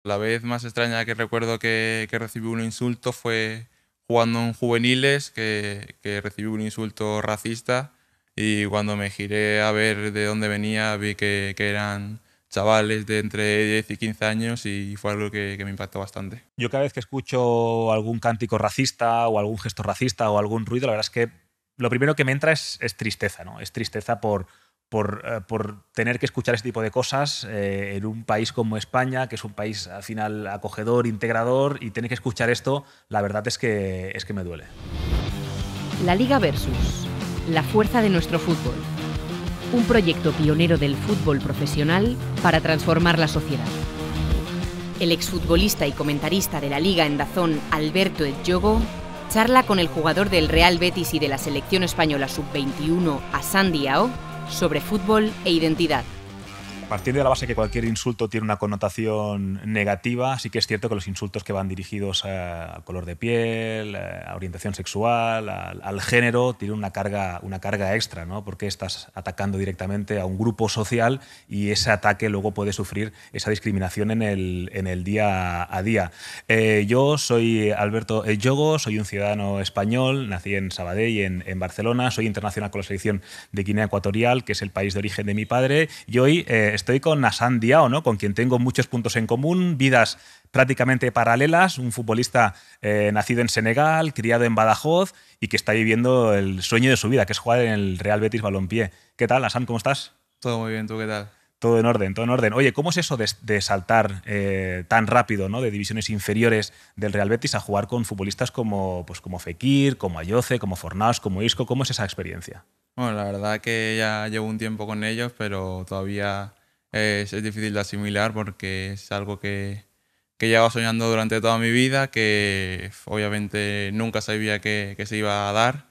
La vez más extraña que recuerdo que recibí un insulto fue jugando en juveniles, que recibí un insulto racista y cuando me giré a ver de dónde venía vi que eran chavales de entre 10 y 15 años y fue algo que me impactó bastante. Yo cada vez que escucho algún cántico racista o algún gesto racista o algún ruido, la verdad es que lo primero que me entra es tristeza, ¿no? Es tristeza por tener que escuchar este tipo de cosas en un país como España, que es un país al final acogedor, integrador, y tener que escuchar esto, la verdad es que me duele. La Liga Versus. La fuerza de nuestro fútbol. Un proyecto pionero del fútbol profesional para transformar la sociedad. El exfutbolista y comentarista de la Liga en DAZN, Alberto Edjogo, charla con el jugador del Real Betis y de la selección española sub-21, Hassan Diao, sobre fútbol e identidad. Partiendo de la base que cualquier insulto tiene una connotación negativa, sí que es cierto que los insultos que van dirigidos al color de piel, a orientación sexual, al género, tienen una carga extra, ¿no? Porque estás atacando directamente a un grupo social y ese ataque luego puede sufrir esa discriminación en el día a día. Yo soy Alberto Edjogo, soy un ciudadano español, nací en Sabadell, en Barcelona, soy internacional con la selección de Guinea Ecuatorial, que es el país de origen de mi padre, y hoy estoy con Hassan Diao, ¿no? Con quien tengo muchos puntos en común, vidas prácticamente paralelas, un futbolista nacido en Senegal, criado en Badajoz y que está viviendo el sueño de su vida, que es jugar en el Real Betis Balompié. ¿Qué tal, Hassan? ¿Cómo estás? Todo muy bien, ¿tú qué tal? Todo en orden, todo en orden. Oye, ¿cómo es eso de saltar tan rápido, ¿no? De divisiones inferiores del Real Betis a jugar con futbolistas como, pues, como Fekir, como Ayoce, como Fornals, como Isco? ¿Cómo es esa experiencia? Bueno, la verdad que ya llevo un tiempo con ellos, pero todavía es difícil de asimilar porque es algo que llevo soñando durante toda mi vida, que obviamente nunca sabía que se iba a dar.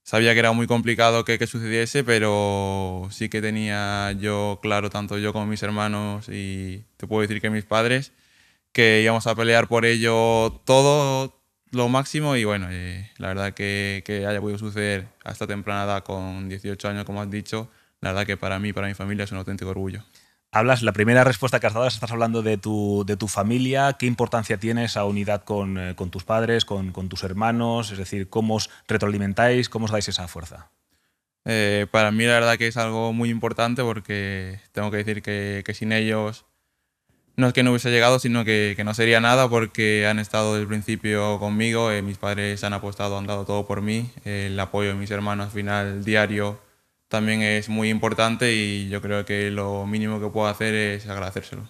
Sabía que era muy complicado que sucediese, pero sí que tenía yo claro, tanto yo como mis hermanos y te puedo decir que mis padres, que íbamos a pelear por ello todo lo máximo y bueno, la verdad que haya podido suceder a esta temprana edad con 18 años, como has dicho, la verdad que para mí y para mi familia es un auténtico orgullo. Hablas, la primera respuesta que has dado es estás hablando de tu familia, qué importancia tiene esa unidad con tus padres, con tus hermanos, es decir, cómo os retroalimentáis, cómo os dais esa fuerza. Para mí la verdad que es algo muy importante porque tengo que decir que sin ellos no es que no hubiese llegado, sino que no sería nada porque han estado desde el principio conmigo, mis padres han apostado, han dado todo por mí, el apoyo de mis hermanos al final diario también es muy importante y yo creo que lo mínimo que puedo hacer es agradecérselo.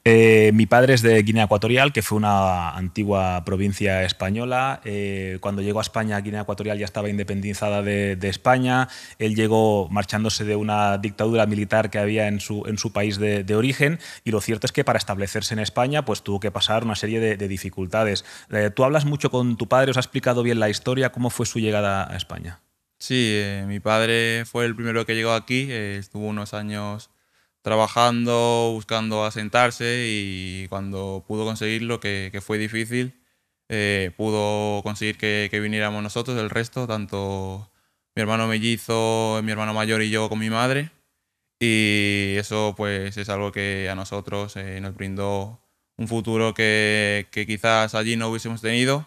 Mi padre es de Guinea Ecuatorial, que fue una antigua provincia española. Cuando llegó a España, Guinea Ecuatorial ya estaba independizada de España. Él llegó marchándose de una dictadura militar que había en su país de origen y lo cierto es que para establecerse en España pues tuvo que pasar una serie de dificultades. Tú hablas mucho con tu padre, ¿os ha explicado bien la historia? ¿Cómo fue su llegada a España? Sí, mi padre fue el primero que llegó aquí, estuvo unos años trabajando, buscando asentarse y cuando pudo conseguirlo, que fue difícil, pudo conseguir que viniéramos nosotros, el resto, tanto mi hermano mellizo, mi hermano mayor y yo con mi madre. Y eso pues es algo que a nosotros nos brindó un futuro que quizás allí no hubiésemos tenido.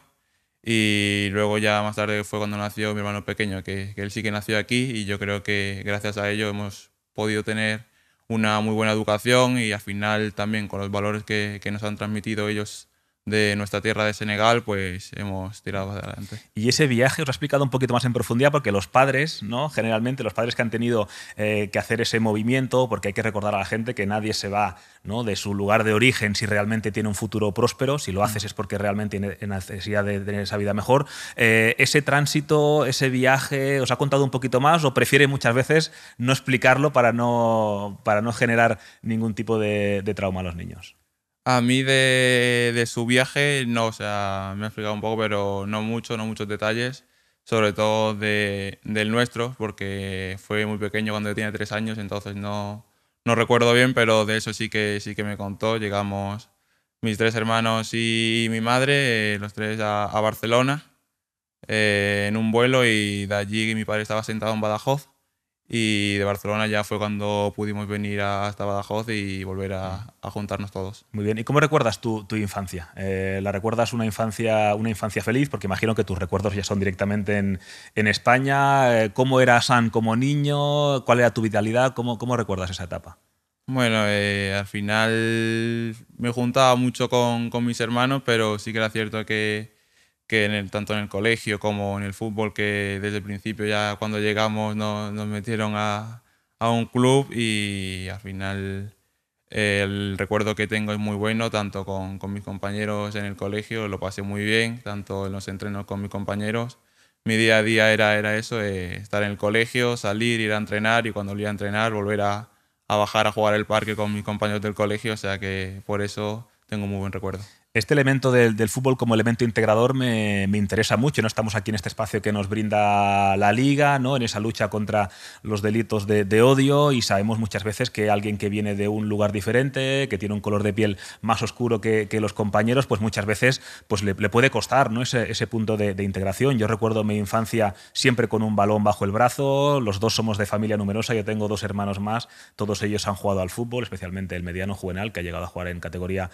Y luego ya más tarde fue cuando nació mi hermano pequeño, que él sí que nació aquí y yo creo que gracias a ello hemos podido tener una muy buena educación y al final también con los valores que nos han transmitido ellos de nuestra tierra de Senegal, pues hemos tirado hacia adelante. Y ese viaje os ha explicado un poquito más en profundidad porque los padres, ¿no? Generalmente los padres que han tenido que hacer ese movimiento, porque hay que recordar a la gente que nadie se va, ¿no? De su lugar de origen si realmente tiene un futuro próspero, si lo haces es porque realmente tiene necesidad de tener esa vida mejor. Ese tránsito, ese viaje, ¿os ha contado un poquito más o prefiere muchas veces no explicarlo para no generar ningún tipo de trauma a los niños? A mí de su viaje, no, o sea, me ha explicado un poco, pero no mucho, no muchos detalles, sobre todo del nuestro, porque fue muy pequeño cuando yo tenía 3 años, entonces no recuerdo bien, pero de eso sí que me contó. Llegamos mis tres hermanos y mi madre, los tres a Barcelona, en un vuelo y de allí mi padre estaba sentado en Badajoz y de Barcelona ya fue cuando pudimos venir hasta Badajoz y volver a juntarnos todos. Muy bien. ¿Y cómo recuerdas tu infancia? ¿La recuerdas una infancia feliz? Porque imagino que tus recuerdos ya son directamente en España. ¿Cómo era San como niño? ¿Cuál era tu vitalidad? ¿Cómo recuerdas esa etapa? Bueno, al final me juntaba mucho con mis hermanos, pero sí que era cierto que tanto en el colegio como en el fútbol, que desde el principio ya cuando llegamos nos metieron a un club y al final el recuerdo que tengo es muy bueno, tanto con mis compañeros en el colegio, lo pasé muy bien, tanto en los entrenos con mis compañeros. Mi día a día era eso, estar en el colegio, salir, ir a entrenar y cuando volvía a entrenar volver a bajar a jugar al parque con mis compañeros del colegio, o sea que por eso tengo muy buen recuerdo. Este elemento del fútbol como elemento integrador me interesa mucho. ¿No? Estamos aquí en este espacio que nos brinda la Liga, ¿no? En esa lucha contra los delitos de odio, y sabemos muchas veces que alguien que viene de un lugar diferente, que tiene un color de piel más oscuro que los compañeros, pues muchas veces pues le puede costar, ¿no? ese punto de integración. Yo recuerdo mi infancia siempre con un balón bajo el brazo. Los dos somos de familia numerosa, yo tengo 2 hermanos más, todos ellos han jugado al fútbol, especialmente el mediano Juvenal, que ha llegado a jugar en categoría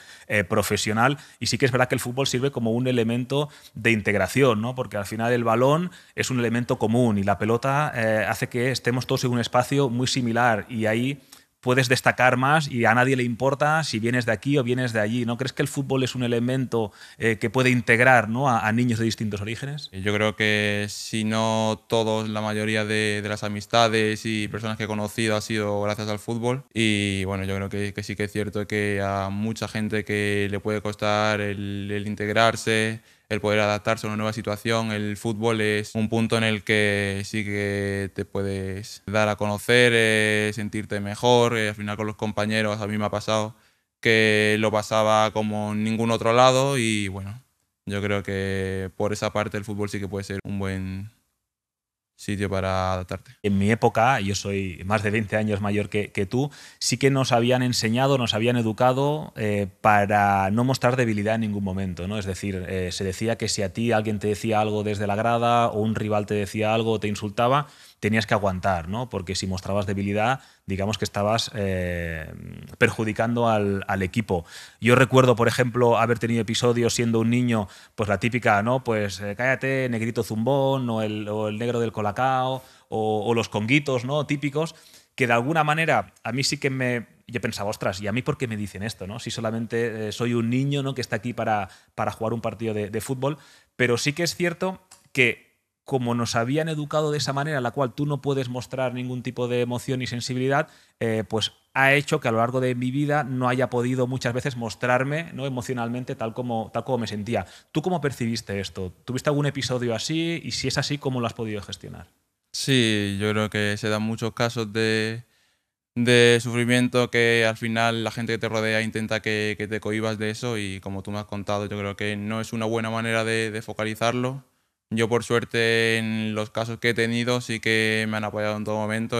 profesional. Y sí que es verdad que el fútbol sirve como un elemento de integración, ¿no? Porque al final el balón es un elemento común y la pelota hace que estemos todos en un espacio muy similar, y ahí puedes destacar más y a nadie le importa si vienes de aquí o vienes de allí. ¿No crees que el fútbol es un elemento que puede integrar, ¿no? a niños de distintos orígenes? Yo creo que si no todos, la mayoría de las amistades y personas que he conocido ha sido gracias al fútbol. Y bueno, yo creo que sí que es cierto que a mucha gente que le puede costar el integrarse, el poder adaptarse a una nueva situación, el fútbol es un punto en el que sí que te puedes dar a conocer, sentirte mejor. Al final con los compañeros a mí me ha pasado que lo pasaba como en ningún otro lado y bueno, yo creo que por esa parte el fútbol sí que puede ser un buen sitio para adaptarte. En mi época, yo soy más de 20 años mayor que tú, sí que nos habían enseñado, nos habían educado para no mostrar debilidad en ningún momento, ¿no? Es decir, se decía que si a ti alguien te decía algo desde la grada o un rival te decía algo o te insultaba, tenías que aguantar, ¿no? Porque si mostrabas debilidad, digamos que estabas perjudicando al equipo. Yo recuerdo, por ejemplo, haber tenido episodios siendo un niño, pues la típica, ¿no? Pues cállate, negrito zumbón, o el negro del colacao, o los conguitos, ¿no? Típicos, que de alguna manera a mí sí que yo pensaba, ostras, ¿y a mí por qué me dicen esto, ¿no? Si solamente soy un niño, ¿no? que está aquí para jugar un partido de fútbol. Pero sí que es cierto que como nos habían educado de esa manera, en la cual tú no puedes mostrar ningún tipo de emoción y sensibilidad, pues ha hecho que a lo largo de mi vida no haya podido muchas veces mostrarme, ¿no? emocionalmente tal como me sentía. ¿Tú cómo percibiste esto? ¿Tuviste algún episodio así? Y si es así, ¿cómo lo has podido gestionar? Sí, yo creo que se dan muchos casos de sufrimiento que al final la gente que te rodea intenta que te cohibas de eso y como tú me has contado, yo creo que no es una buena manera de focalizarlo. Yo por suerte en los casos que he tenido sí que me han apoyado en todo momento.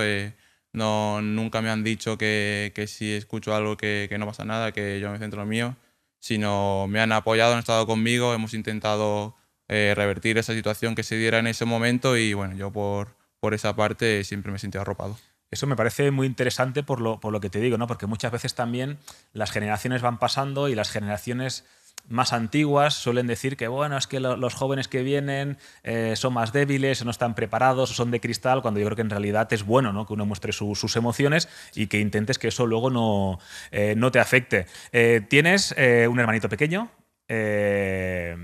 Nunca me han dicho que si escucho algo que no pasa nada, que yo me centro en lo mío, sino me han apoyado, han estado conmigo, hemos intentado revertir esa situación que se diera en ese momento y bueno, yo por esa parte siempre me he sentido arropado. Eso me parece muy interesante por lo que te digo, ¿no? Porque muchas veces también las generaciones van pasando y las generaciones más antiguas suelen decir que bueno, es que los jóvenes que vienen son más débiles, o no están preparados, o son de cristal, cuando yo creo que en realidad es bueno, ¿no? que uno muestre sus emociones y que intentes que eso luego no te afecte. Tienes un hermanito pequeño que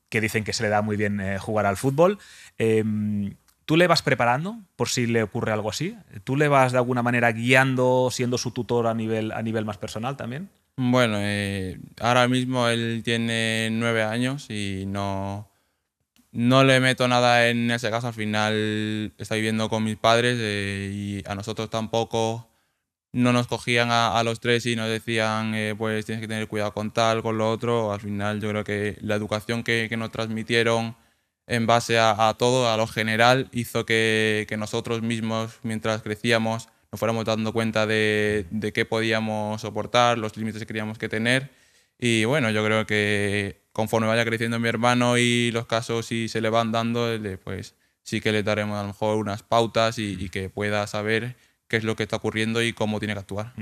dicen que se le da muy bien jugar al fútbol. ¿Tú le vas preparando por si le ocurre algo así? ¿Tú le vas de alguna manera guiando, siendo su tutor a nivel más personal también? Bueno, ahora mismo él tiene 9 años y no le meto nada en ese caso. Al final está viviendo con mis padres y a nosotros tampoco no nos cogían a los 3 y nos decían pues tienes que tener cuidado con tal, con lo otro. Al final yo creo que la educación que nos transmitieron en base a todo, a lo general, hizo que nosotros mismos, mientras crecíamos, nos fuéramos dando cuenta de qué podíamos soportar, los límites que queríamos que tener. Y bueno, yo creo que conforme vaya creciendo mi hermano y los casos si se le van dando, pues sí que le daremos a lo mejor unas pautas y que pueda saber qué es lo que está ocurriendo y cómo tiene que actuar.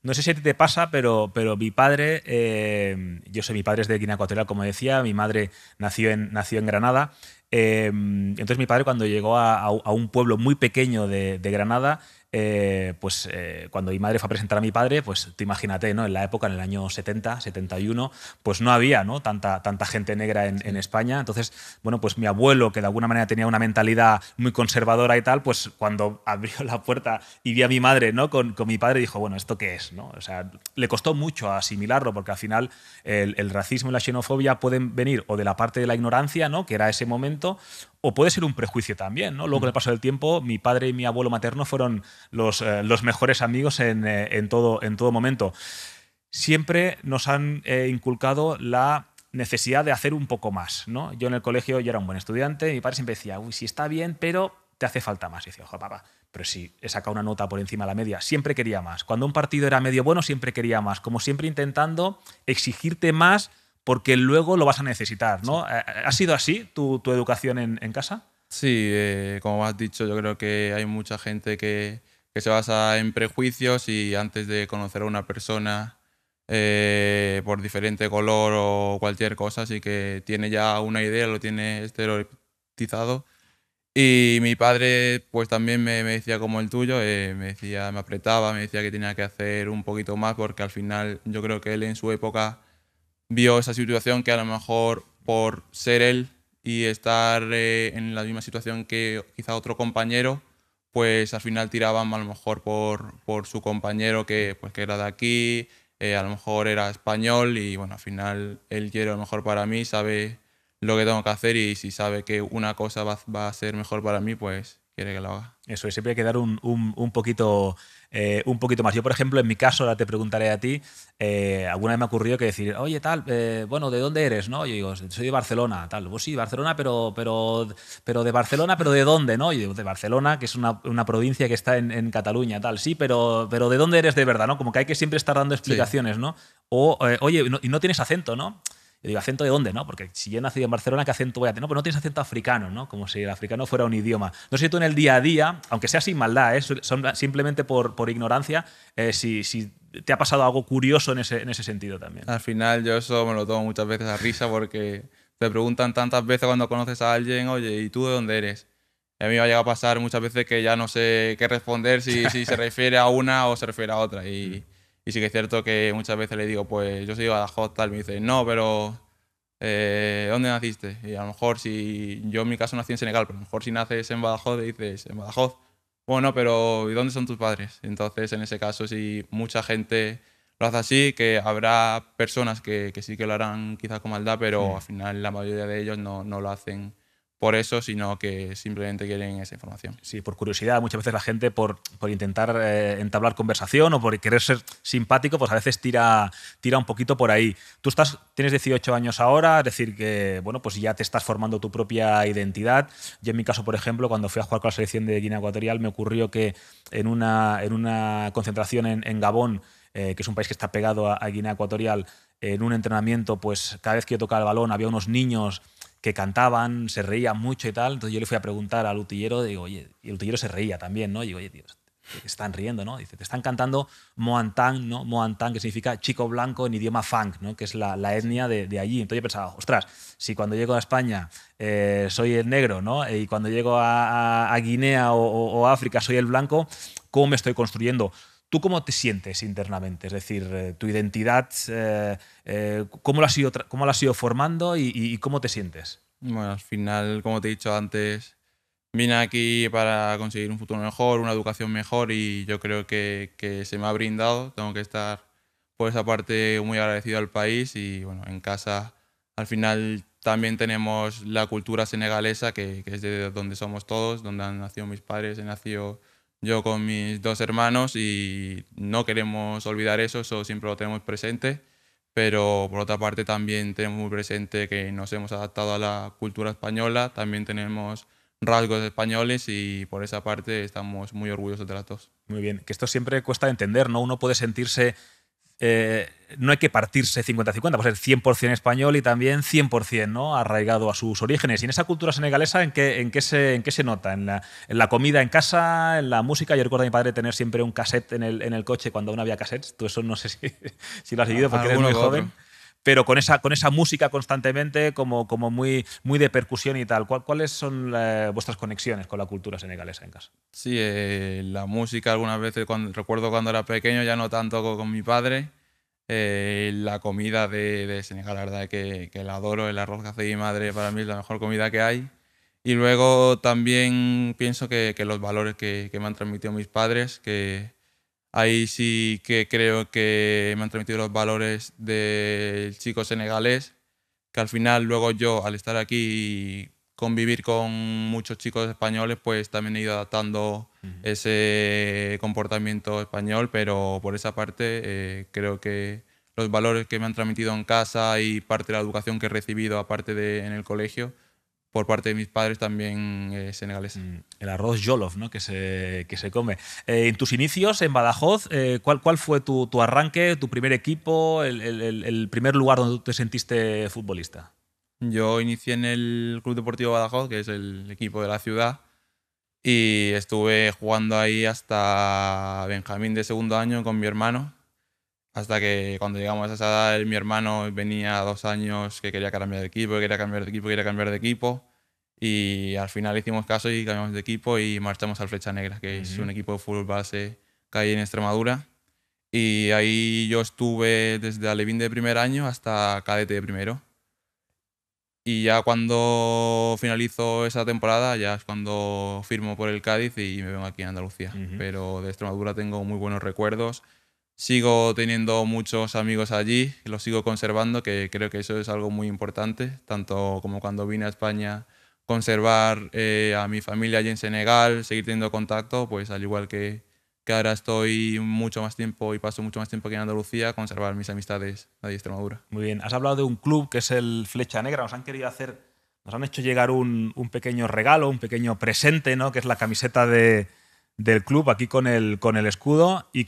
No sé si a ti te pasa, pero mi padre, mi padre es de Guinea Ecuatorial, como decía, mi madre nació en Granada. Entonces mi padre, cuando llegó a un pueblo muy pequeño de Granada, cuando mi madre fue a presentar a mi padre, pues tú imagínate, ¿no? En la época, en el año 70, 71, pues no había, ¿no? tanta gente negra en España. Entonces, bueno, pues mi abuelo, que de alguna manera tenía una mentalidad muy conservadora y tal, pues cuando abrió la puerta y vi a mi madre, ¿no? con mi padre, dijo, bueno, ¿esto qué es? ¿no? O sea, le costó mucho asimilarlo, porque al final el racismo y la xenofobia pueden venir o de la parte de la ignorancia, ¿no? Que era ese momento, o puede ser un prejuicio también, ¿no? Luego, con el paso del tiempo, mi padre y mi abuelo materno fueron los mejores amigos en todo momento. Siempre nos han inculcado la necesidad de hacer un poco más, ¿no? Yo en el colegio yo era un buen estudiante, y mi padre siempre decía, uy, sí está bien, pero te hace falta más. Y decía, ojo, papá, pero si he sacado una nota por encima de la media, siempre quería más. Cuando un partido era medio bueno, siempre quería más. Como siempre intentando exigirte más porque luego lo vas a necesitar, ¿no? Sí. ¿Ha sido así tu educación en casa? Sí, como has dicho, yo creo que hay mucha gente que se basa en prejuicios y antes de conocer a una persona por diferente color o cualquier cosa, así que tiene ya una idea, lo tiene estereotipado. Y mi padre pues también me decía como el tuyo, me apretaba, me decía que tenía que hacer un poquito más porque al final yo creo que él en su época vio esa situación que a lo mejor por ser él y estar en la misma situación que quizá otro compañero, pues al final tiraban a lo mejor por su compañero pues, que era de aquí, a lo mejor era español y bueno, al final él quiere lo mejor para mí, sabe lo que tengo que hacer y si sabe que una cosa va a ser mejor para mí, pues quiere que lo haga. Eso es, siempre hay que dar un poquito más. Yo, por ejemplo, en mi caso, ahora te preguntaré a ti, alguna vez me ha ocurrido que decir, oye, tal, bueno, ¿de dónde eres? ¿No? Yo digo, soy de Barcelona, tal. Pues sí, Barcelona, pero de Barcelona, ¿pero de dónde? ¿No? Yo digo, de Barcelona, que es una provincia que está en Cataluña, tal. Sí, pero ¿de dónde eres de verdad? ¿No? Como que hay que siempre estar dando explicaciones, sí. ¿No? O, oye, y no tienes acento, ¿no? Yo digo, ¿acento de dónde? ¿No? Porque si yo he nacido en Barcelona, ¿qué acento voy a tener? No, pero no tienes acento africano, ¿no? Como si el africano fuera un idioma. No sé si tú en el día a día, aunque sea sin maldad, simplemente por ignorancia, si te ha pasado algo curioso en ese sentido también. Al final yo eso me lo tomo muchas veces a risa porque te preguntan tantas veces cuando conoces a alguien, oye, ¿y tú de dónde eres? Y a mí me ha llegado a pasar muchas veces que ya no sé qué responder, si se refiere a una o se refiere a otra. Y sí que es cierto que muchas veces le digo, pues yo soy de Badajoz, tal, me dice, no, pero ¿dónde naciste? Y a lo mejor si yo en mi caso nací en Senegal, pero a lo mejor si naces en Badajoz le dices, en Badajoz, bueno, pero ¿y dónde son tus padres? Entonces en ese caso si mucha gente lo hace así, que habrá personas que sí que lo harán quizás con maldad, pero al final la mayoría de ellos no lo hacen por eso, sino que simplemente quieren esa información. Sí, por curiosidad. Muchas veces la gente, por intentar entablar conversación o por querer ser simpático, pues a veces tira un poquito por ahí. Tú tienes 18 años ahora, es decir, que bueno, pues ya te estás formando tu propia identidad. Yo en mi caso, por ejemplo, cuando fui a jugar con la selección de Guinea Ecuatorial, me ocurrió que en una concentración en Gabón, que es un país que está pegado a Guinea Ecuatorial, en un entrenamiento, pues cada vez que yo tocaba el balón había unos niños que cantaban, se reían mucho y tal. Entonces yo le fui a preguntar al utillero, digo, oye, y el utillero se reía también, ¿no? Y digo, oye, tío, están riendo, ¿no? Dice, te están cantando Moantang, ¿no? Moantang, que significa chico blanco en idioma fang, ¿no? Que es la etnia de allí. Entonces yo pensaba, ostras, si cuando llego a España soy el negro, ¿no? Y cuando llego a Guinea o África soy el blanco, ¿cómo me estoy construyendo? ¿Tú cómo te sientes internamente? Es decir, tu identidad, ¿cómo la has ido formando y cómo te sientes? Bueno, al final, como te he dicho antes, vine aquí para conseguir un futuro mejor, una educación mejor y yo creo que se me ha brindado. Tengo que estar por esa parte muy agradecido al país y bueno, en casa al final también tenemos la cultura senegalesa que es de donde somos todos, donde han nacido mis padres, he nacido yo con mis dos hermanos y no queremos olvidar eso siempre lo tenemos presente, pero por otra parte también tenemos muy presente que nos hemos adaptado a la cultura española, también tenemos rasgos españoles y por esa parte estamos muy orgullosos de las dos. Muy bien, que esto siempre cuesta entender, ¿no? Uno puede sentirse no hay que partirse 50-50, pues ser 100% español y también 100%, ¿no?, arraigado a sus orígenes. Y en esa cultura senegalesa, ¿en qué se nota? ¿En la comida en casa, en la música? Yo recuerdo a mi padre tener siempre un cassette en el coche cuando aún había cassettes. Tú eso no sé si lo has vivido porque eres Alguno muy que joven. otro. Pero con esa música constantemente, como muy de percusión y tal. ¿Cuáles son vuestras conexiones con la cultura senegalesa en casa? Sí, la música algunas veces, recuerdo cuando era pequeño, ya no tanto con mi padre. La comida de Senegal, la verdad que la adoro. El arroz que hace mi madre para mí es la mejor comida que hay. Y luego también pienso que los valores que me han transmitido mis padres, que ahí sí que creo que me han transmitido los valores del chico senegalés, que al final luego yo, al estar aquí y convivir con muchos chicos españoles, pues también he ido adaptando ese comportamiento español, pero por esa parte creo que los valores que me han transmitido en casa y parte de la educación que he recibido aparte de en el colegio, por parte de mis padres también senegalesa. El arroz jollof, ¿no?, que se come. En tus inicios en Badajoz, ¿cuál fue tu arranque, tu primer equipo, el primer lugar donde tú te sentiste futbolista? Yo inicié en el Club Deportivo Badajoz, que es el equipo de la ciudad, y estuve jugando ahí hasta Benjamín de segundo año con mi hermano, hasta que cuando llegamos a esa edad mi hermano venía 2 años que quería cambiar de equipo, quería cambiar de equipo, quería cambiar de equipo, y al final hicimos caso y cambiamos de equipo y marchamos al Flecha Negra, que es un equipo de fútbol base que hay en Extremadura. Y ahí yo estuve desde alevín de primer año hasta cadete de primero. Y ya cuando finalizo esa temporada, ya es cuando firmo por el Cádiz y me vengo aquí a Andalucía. Pero de Extremadura tengo muy buenos recuerdos. Sigo teniendo muchos amigos allí, los sigo conservando, que creo que eso es algo muy importante, tanto como cuando vine a España, conservar a mi familia allí en Senegal, seguir teniendo contacto, pues al igual que ahora estoy mucho más tiempo y paso mucho más tiempo aquí en Andalucía, conservar mis amistades allí en Extremadura. Muy bien. Has hablado de un club que es el Flecha Negra. Nos han hecho llegar un pequeño regalo, un pequeño presente, ¿no?, que es la camiseta del club aquí con el escudo y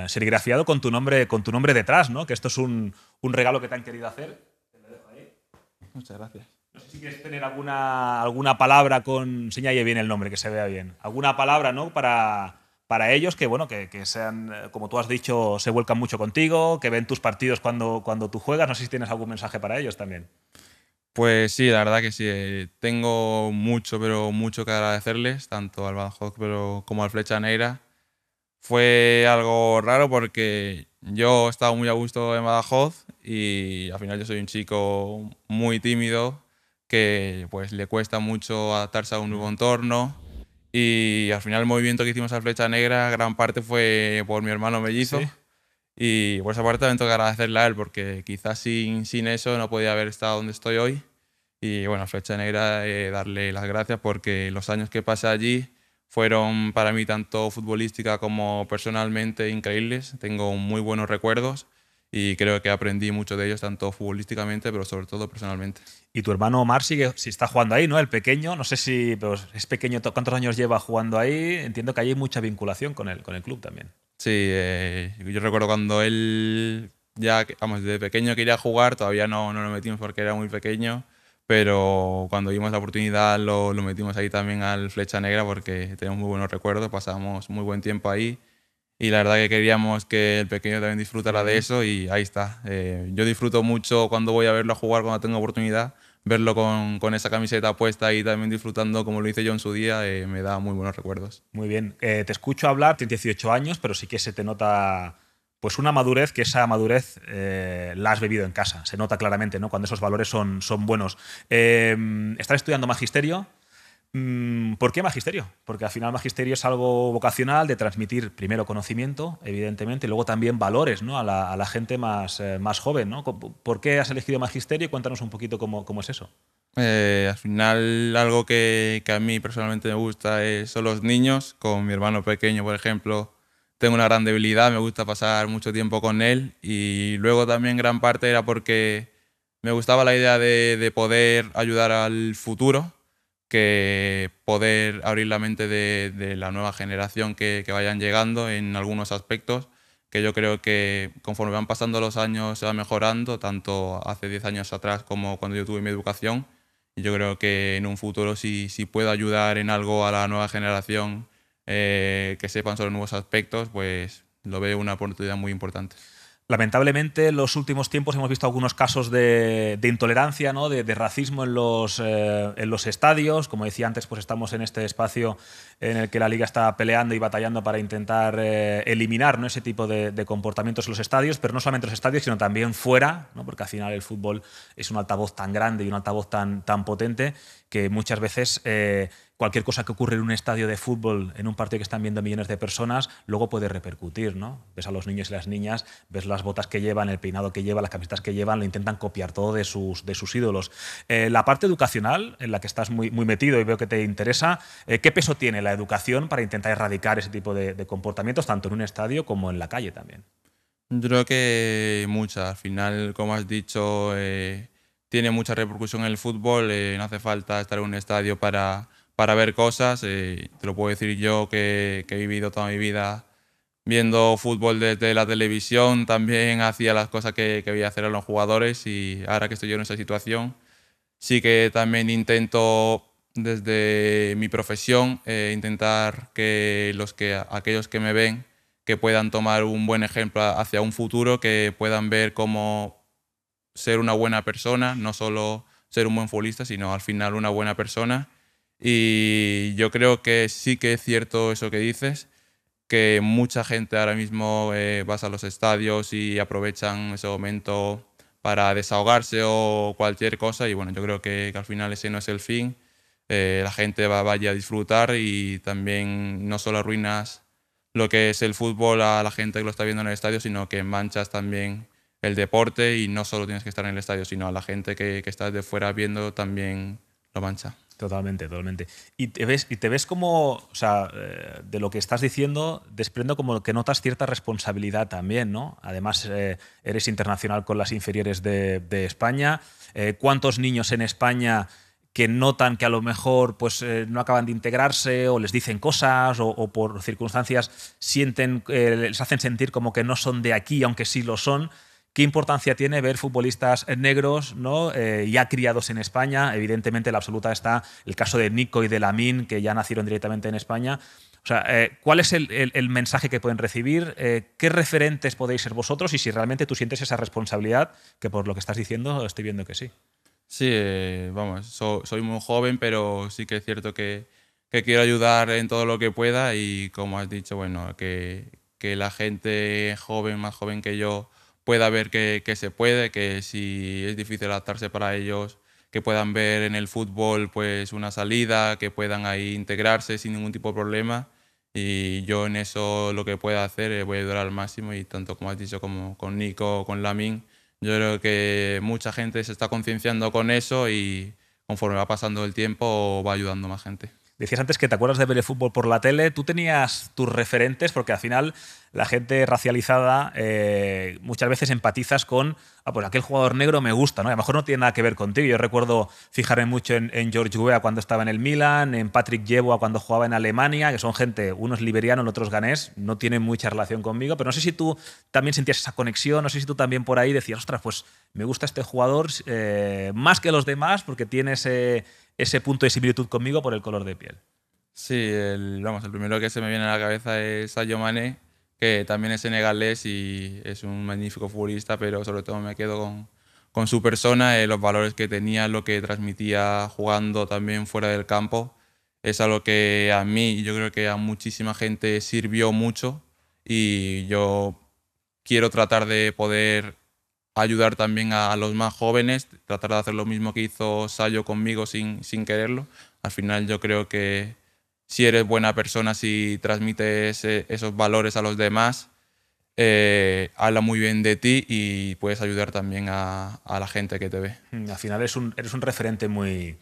serigrafiado con tu nombre detrás, ¿no? Que esto es un regalo que te han querido hacer. Te lo dejo ahí. Muchas gracias. No sé si quieres tener alguna palabra señale bien el nombre, que se vea bien. Alguna palabra, ¿no?, para ellos que, bueno, que sean, como tú has dicho, se vuelcan mucho contigo, que ven tus partidos cuando tú juegas. No sé si tienes algún mensaje para ellos también. Pues sí, la verdad que sí. Tengo mucho, pero mucho que agradecerles, tanto al Badajoz como al Flecha Negra. Fue algo raro porque yo estaba muy a gusto en Badajoz y al final yo soy un chico muy tímido que pues le cuesta mucho adaptarse a un nuevo entorno, y al final el movimiento que hicimos al Flecha Negra gran parte fue por mi hermano mellizo. ¿Sí? Y por esa parte también tengo que agradecerle a él, porque quizás sin eso no podía haber estado donde estoy hoy. Y bueno, a Flecha Negra darle las gracias porque los años que pasé allí fueron para mí tanto futbolística como personalmente increíbles. Tengo muy buenos recuerdos y creo que aprendí mucho de ellos, tanto futbolísticamente, pero sobre todo personalmente. Y tu hermano Omar si está jugando ahí, ¿no? El pequeño, no sé si pero es pequeño. ¿Cuántos años lleva jugando ahí? Entiendo que hay mucha vinculación con el club también. Sí, yo recuerdo cuando él ya, vamos, desde pequeño quería jugar, todavía no lo metimos porque era muy pequeño, pero cuando vimos la oportunidad lo metimos ahí también al Flecha Negra porque tenemos muy buenos recuerdos, pasamos muy buen tiempo ahí y la verdad que queríamos que el pequeño también disfrutara de eso y ahí está. Yo disfruto mucho cuando voy a verlo jugar, cuando tengo oportunidad, verlo con esa camiseta puesta y también disfrutando como lo hice yo en su día, me da muy buenos recuerdos. Muy bien. Te escucho hablar, tienes 18 años, pero sí que se te nota pues una madurez, que esa madurez la has vivido en casa. Se nota claramente, ¿no?, cuando esos valores son buenos. Estás estudiando magisterio. ¿Por qué magisterio? Porque al final magisterio es algo vocacional de transmitir primero conocimiento, evidentemente, y luego también valores, ¿no?, a la gente más joven, ¿no? ¿Por qué has elegido magisterio? Cuéntanos un poquito cómo es eso. Al final algo que a mí personalmente me gusta son los niños. Con mi hermano pequeño, por ejemplo, tengo una gran debilidad, me gusta pasar mucho tiempo con él, y luego también gran parte era porque me gustaba la idea de poder ayudar al futuro, que poder abrir la mente de la nueva generación que vayan llegando en algunos aspectos, que yo creo que conforme van pasando los años se va mejorando, tanto hace 10 años atrás como cuando yo tuve mi educación. Y yo creo que en un futuro, si puedo ayudar en algo a la nueva generación, que sepan sobre nuevos aspectos, pues lo veo una oportunidad muy importante. Lamentablemente, en los últimos tiempos hemos visto algunos casos de intolerancia, ¿no? de racismo en los estadios. Como decía antes, pues estamos en este espacio en el que la Liga está peleando y batallando para intentar eliminar, ¿no? ese tipo de comportamientos en los estadios, pero no solamente en los estadios, sino también fuera, ¿no? Porque al final el fútbol es un altavoz tan grande y un altavoz tan potente que muchas veces cualquier cosa que ocurre en un estadio de fútbol, en un partido que están viendo millones de personas, luego puede repercutir, ¿no? Ves a los niños y las niñas, ves las botas que llevan, el peinado que llevan, las camisetas que llevan, lo intentan copiar todo de sus ídolos. La parte educacional, en la que estás muy metido y veo que te interesa, ¿qué peso tiene la educación para intentar erradicar ese tipo de comportamientos, tanto en un estadio como en la calle también? Yo creo que mucha. Al final, como has dicho, tiene mucha repercusión en el fútbol. No hace falta estar en un estadio para ver cosas. Te lo puedo decir yo, que he vivido toda mi vida viendo fútbol desde la televisión. También hacía las cosas que veía hacer a los jugadores, y ahora que estoy yo en esa situación, sí que también intento desde mi profesión intentar que aquellos que me ven, que puedan tomar un buen ejemplo hacia un futuro, que puedan ver cómo ser una buena persona, no solo ser un buen futbolista, sino al final una buena persona. Y yo creo que sí que es cierto eso que dices, que mucha gente ahora mismo vas a los estadios y aprovechan ese momento para desahogarse o cualquier cosa, y bueno, yo creo que al final ese no es el fin. La gente vaya a disfrutar, y también no solo arruinas lo que es el fútbol a la gente que lo está viendo en el estadio, sino que manchas también el deporte, y no solo tienes que estar en el estadio, sino a la gente que está de fuera viendo también lo mancha. Totalmente. Y te ves como, o sea, de lo que estás diciendo, desprendo como que notas cierta responsabilidad también, ¿no? Además, eres internacional con las inferiores de España. ¿Cuántos niños en España que notan que a lo mejor pues, no acaban de integrarse, o les dicen cosas, o por circunstancias les hacen sentir como que no son de aquí, aunque sí lo son? ¿Qué importancia tiene ver futbolistas negros, ¿no? Ya criados en España? Evidentemente, la absoluta está el caso de Nico y de Lamine, que ya nacieron directamente en España. O sea, ¿cuál es el mensaje que pueden recibir? ¿Qué referentes podéis ser vosotros? Y si realmente tú sientes esa responsabilidad, que por lo que estás diciendo estoy viendo que sí. Sí, vamos, soy muy joven, pero sí que es cierto que quiero ayudar en todo lo que pueda, y como has dicho, bueno, que la gente joven, más joven que yo, pueda ver que se puede, que si es difícil adaptarse para ellos, que puedan ver en el fútbol pues una salida, que puedan ahí integrarse sin ningún tipo de problema. Y yo en eso lo que pueda hacer voy a ayudar al máximo, y tanto como has dicho como con Nico o con Lamine, yo creo que mucha gente se está concienciando con eso, y conforme va pasando el tiempo va ayudando más gente. Decías antes que te acuerdas de ver el fútbol por la tele. ¿Tú tenías tus referentes? Porque al final la gente racializada muchas veces empatizas con pues aquel jugador negro me gusta, ¿no? Y a lo mejor no tiene nada que ver contigo. Yo recuerdo fijarme mucho en George Weah cuando estaba en el Milan, en Patrick Yeboah cuando jugaba en Alemania, que son gente, uno es liberiano, el otro es ganés, no tienen mucha relación conmigo, pero no sé si tú también sentías esa conexión, no sé si tú también por ahí decías, ostras, pues me gusta este jugador más que los demás porque tiene ese punto de similitud conmigo por el color de piel. Sí, el primero que se me viene a la cabeza es Sadio Mané, que también es senegalés y es un magnífico futbolista, pero sobre todo me quedo con su persona, los valores que tenía, lo que transmitía jugando también fuera del campo. Es algo que a mí y yo creo que a muchísima gente sirvió mucho, y yo quiero tratar de poder ayudar también a los más jóvenes, tratar de hacer lo mismo que hizo Sayo conmigo sin quererlo. Al final yo creo que si eres buena persona, si transmites esos valores a los demás, habla muy bien de ti y puedes ayudar también a la gente que te ve. Al final eres un referente muy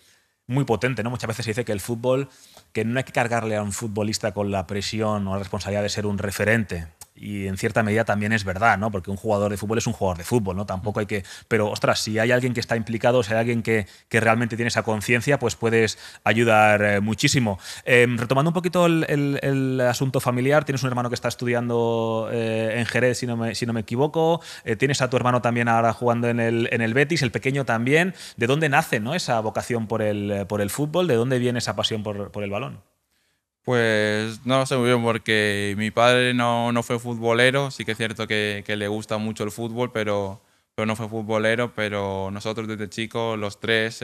potente, ¿no? Muchas veces se dice que el fútbol, que no hay que cargarle a un futbolista con la presión o la responsabilidad de ser un referente. y en cierta medida también es verdad, ¿no? Porque un jugador de fútbol es un jugador de fútbol, ¿no? Tampoco hay que... Pero, ostras, si hay alguien que está implicado, si hay alguien que realmente tiene esa conciencia, pues puedes ayudar muchísimo. Retomando un poquito el asunto familiar, tienes un hermano que está estudiando en Jerez, si no me equivoco, tienes a tu hermano también ahora jugando en el Betis, el pequeño también. ¿De dónde nace, ¿no?, esa vocación por el fútbol? ¿De dónde viene esa pasión por el balón? Pues no lo sé muy bien porque mi padre no fue futbolero, sí que es cierto que le gusta mucho el fútbol, pero no fue futbolero, pero nosotros desde chicos, los tres,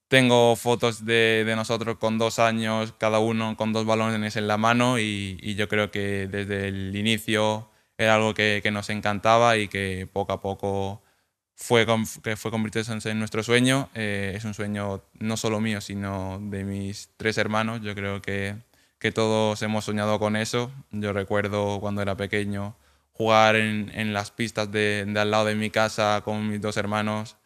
tengo fotos de nosotros con 2 años, cada uno con 2 balones en la mano y yo creo que desde el inicio era algo que nos encantaba y que poco a poco fue convirtiéndose en nuestro sueño. Es un sueño no solo mío, sino de mis 3 hermanos. Yo creo que todos hemos soñado con eso. Yo recuerdo cuando era pequeño jugar en las pistas de al lado de mi casa con mis 2 hermanos,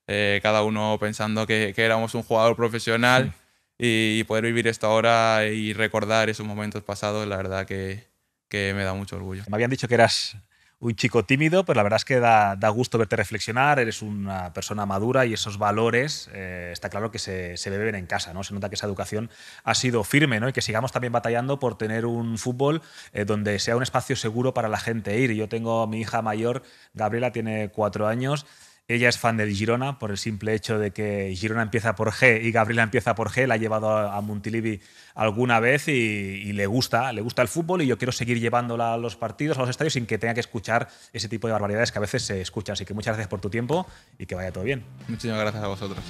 cada uno pensando que éramos un jugador profesional y poder vivir esto ahora y recordar esos momentos pasados, la verdad que me da mucho orgullo. Me habían dicho que eras un chico tímido, pero la verdad es que da gusto verte reflexionar, eres una persona madura y esos valores está claro que se beben en casa, ¿no? Se nota que esa educación ha sido firme, ¿no? Y que sigamos también batallando por tener un fútbol donde sea un espacio seguro para la gente ir. Yo tengo a mi hija mayor, Gabriela, tiene 4 años. Ella es fan del Girona por el simple hecho de que Girona empieza por G y Gabriela empieza por G. La ha llevado a Montilivi alguna vez y le gusta el fútbol y yo quiero seguir llevándola a los partidos, a los estadios sin que tenga que escuchar ese tipo de barbaridades que a veces se escuchan. Así que muchas gracias por tu tiempo y que vaya todo bien. Muchísimas gracias a vosotros.